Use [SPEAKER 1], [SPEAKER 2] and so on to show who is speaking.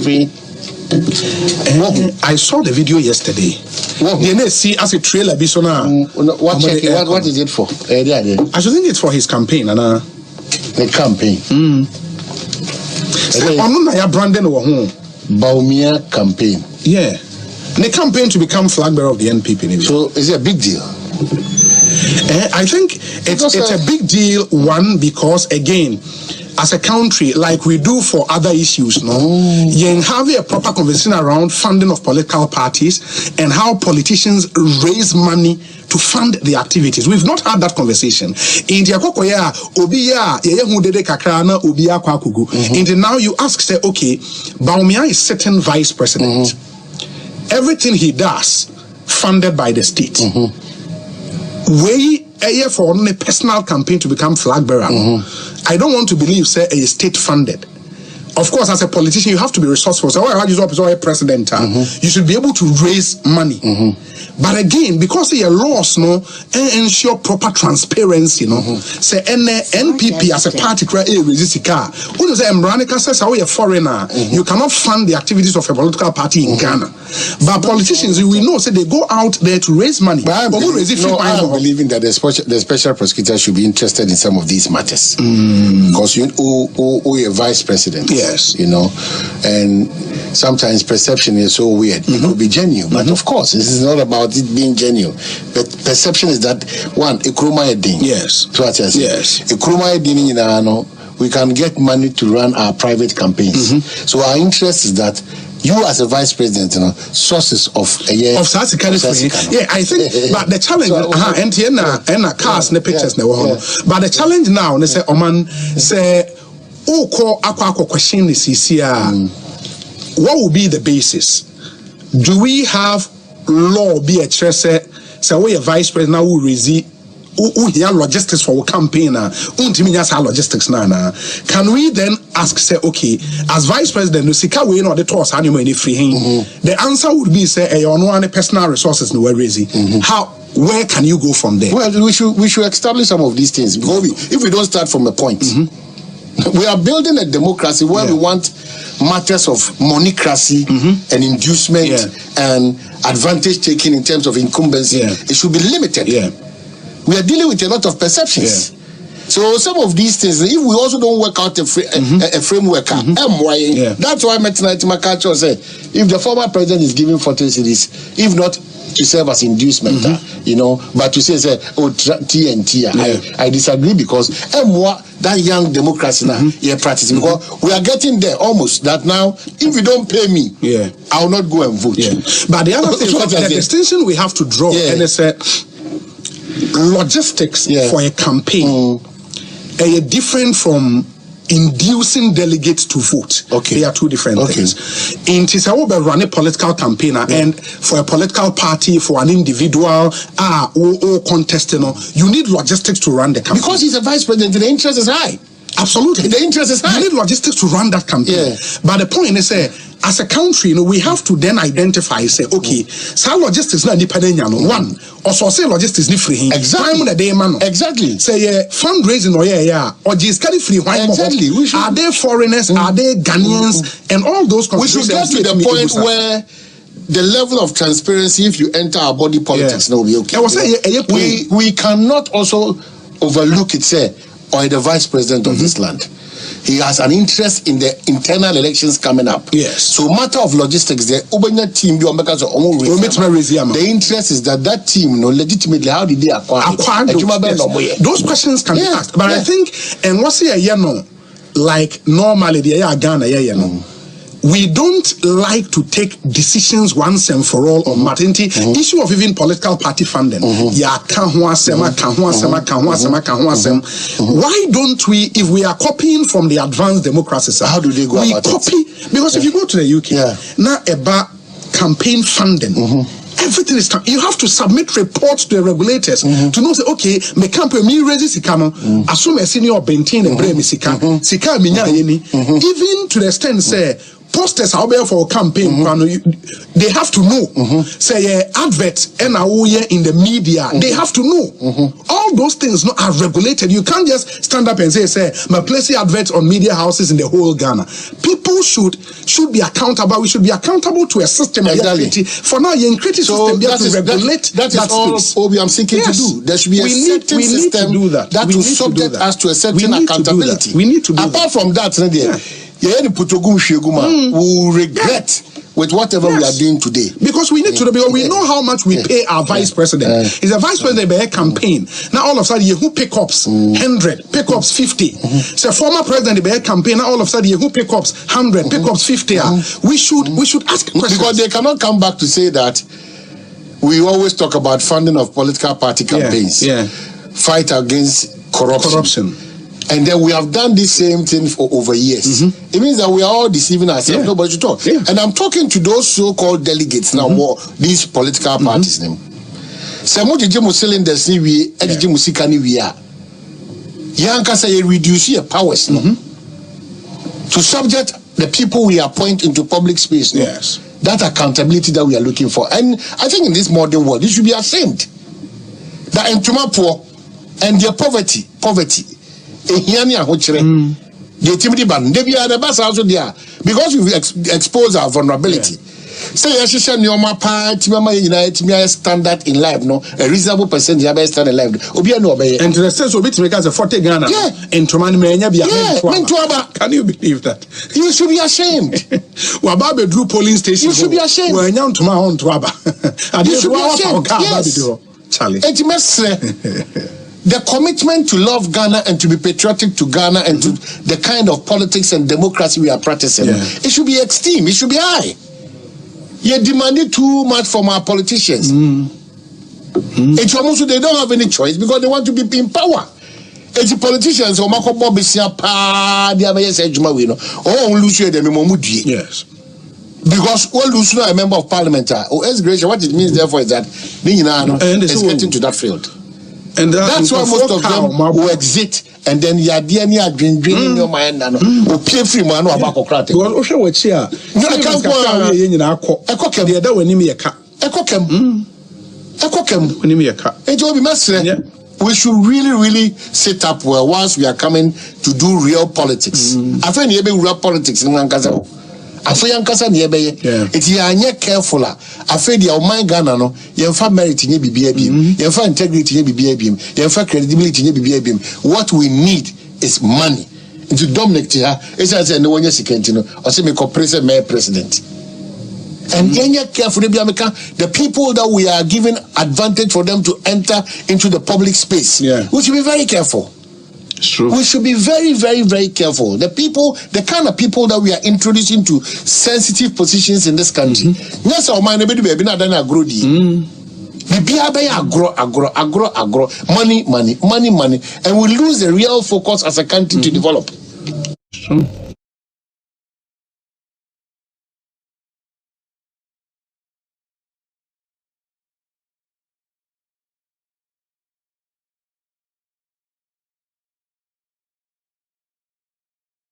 [SPEAKER 1] campaign.
[SPEAKER 2] I saw the video yesterday. The see as a trailer. What
[SPEAKER 1] is it for?
[SPEAKER 2] I should think it's for his campaign.
[SPEAKER 1] The campaign.
[SPEAKER 2] Brandon
[SPEAKER 1] Bawumia campaign.
[SPEAKER 2] Yeah. The campaign to become flag bearer of the NPP.
[SPEAKER 1] So is it a big deal?
[SPEAKER 2] I think it's a big deal, one, because again, as a country, like we do for other issues, you have a proper conversation around funding of political parties and how politicians raise money to fund the activities. We've not had that conversation. Now you ask, say, okay, Bawumia is sitting vice president. Everything he does, funded by the state. For a personal campaign to become flag bearer. I don't want to believe, say, a state funded. Of course, as a politician, you have to be resourceful. So, a president, you should be able to raise money. But again, because your laws ensure proper transparency, say NPP as a party resist a car. When you say Mranica says how you're a foreigner, you cannot fund the activities of a political party in Ghana. But politicians, we know, say they go out there to raise money.
[SPEAKER 1] But I'm believing that the special prosecutor should be interested in some of these matters. Because you're a vice president.
[SPEAKER 2] Yes.
[SPEAKER 1] And sometimes perception is so weird. It could be genuine. But of course, this is not about it being genuine. But perception is that, one, a kruma edin.
[SPEAKER 2] Yes.
[SPEAKER 1] Yes. A kruma edin we can get money to run our private campaigns. So our interest is that you as a vice president, sources of a year
[SPEAKER 2] of such a kind of thing. Yeah, I think. But the challenge, and cars, the pictures, but the challenge now, they say, Oman say, question this here. What will be the basis? Do we have law be a chair say we a vice president now who receive who here logistics for our campaign logistics na can we then ask, say, okay, as vice president no sika we no the toss animal any free the answer would be, say, no any personal resources no raising. Where can you go from there?
[SPEAKER 1] Well, we should establish some of these things, because if we don't start from a point, we are building a democracy where we want matters of monocracy and inducement and advantage taking in terms of incumbency. It should be limited. We are dealing with a lot of perceptions. So some of these things, if we also don't work out a framework, that's why Makacho said, if the former president is giving 40 cities, if not to serve as inducement, but to say, TNT, I disagree, because that young democracy now, practicing, because we are getting there almost, that now, if you don't pay me, I will not go and vote.
[SPEAKER 2] But the other thing, the distinction we have to draw, and it's logistics for a campaign are different from inducing delegates to vote. They are two different things. In Tisawobe run a political campaign, and for a political party, for an individual or contesting, you need logistics to run the campaign.
[SPEAKER 1] Because he's a vice president, the interest is high.
[SPEAKER 2] Absolutely.
[SPEAKER 1] The interest is high.
[SPEAKER 2] You need logistics to run that campaign. But the point is, as a country, we have to then identify, say, okay, so logistics not independent, one, also say logistics not free.
[SPEAKER 1] Exactly.
[SPEAKER 2] Say fundraising or just carry free.
[SPEAKER 1] Exactly.
[SPEAKER 2] Are they foreigners? Are they Ghanaians? And all those.
[SPEAKER 1] We should get to the point where the level of transparency, if you enter our body politics, will be okay. We cannot also overlook it, say, or the vice president of this land. He has an interest in the internal elections coming up. So matter of logistics, the Obanya team, the interest is that team, legitimately, how did they acquire it?
[SPEAKER 2] Those questions can be asked. But I think, and what's here, like normally, Ghana, we don't like to take decisions once and for all on maternity issue of even political party funding. Why don't we, if we are copying from the advanced democracies,
[SPEAKER 1] how do they go about
[SPEAKER 2] it? Because if you go to the UK, now about campaign funding, everything is you have to submit reports to the regulators to know, say, okay, me campaign me raise sikano, assume a senior maintain a brave sika, even to the extent say posters out there for campaign, they have to know. Say advert and in the media, they have to know. All those things are regulated. You can't just stand up and say, my placing adverts on media houses in the whole Ghana. People should be accountable. We should be accountable to a system.
[SPEAKER 1] Exactly.
[SPEAKER 2] For now, you're in critical system. That is regulate.
[SPEAKER 1] That is all Obi I'm seeking to do. There should be a certain system that will subject us to a certain accountability.
[SPEAKER 2] We need to do
[SPEAKER 1] Apart from that, we will regret with whatever we are doing today.
[SPEAKER 2] Because we need to be, we know how much we pay our vice president. Is a vice president by a campaign. Now all of a sudden who pickups 100, pickups 50. So former president by a campaign, now all of a sudden who pickups 100, pickups 50. We should ask questions.
[SPEAKER 1] Because they cannot come back to say that we always talk about funding of political party campaigns. Fight against corruption. And then we have done this same thing for over years. It means that we are all deceiving ourselves. Nobody should talk. And I'm talking to those so-called delegates now, more these political parties. Some of the cylinders we reduce your powers to subject the people we appoint into public space.
[SPEAKER 2] Yes.
[SPEAKER 1] That accountability that we are looking for. And I think in this modern world, you should be ashamed that in poor and their poverty. Because we've exposed our vulnerability. Say standard in life, no, a reasonable percentage stand in life.
[SPEAKER 2] And to the sense of it, because a 40 Ghana can you believe that?
[SPEAKER 1] You should be ashamed.
[SPEAKER 2] Wababe Drew polling station.
[SPEAKER 1] You should be ashamed.
[SPEAKER 2] You should
[SPEAKER 1] be ashamed. The commitment to love Ghana and to be patriotic to Ghana and to the kind of politics and democracy we are practicing, it should be extreme, it should be high. You demanded too much from our politicians. It's almost they don't have any choice because they want to be in power. It's the politicians or Marco Bobisia pa the
[SPEAKER 2] yes.
[SPEAKER 1] Because all lose a member of parliament or as gracious, what it means therefore is that is getting to that field.
[SPEAKER 2] And
[SPEAKER 1] that's why most of them will exit and then you are draining your mind and pay free man about Socrates. We should really set up well once we are coming to do real politics. I think real politics in Lancaster. It's ya careful. I feel your mind Ghana no, you merit in BBM, you integrity in BBM, you credibility in BBM. What we need is money. To dominate here, it's as no one is or say me co-president, mayor president. And then you're careful, the people that we are giving advantage for them to enter into the public space. We should be very careful.
[SPEAKER 2] True.
[SPEAKER 1] We should be very careful. The kind of people that we are introducing to sensitive positions in this country. Yes, our mind baby not done agro. Money, and we lose the real focus as a country to develop.
[SPEAKER 2] True.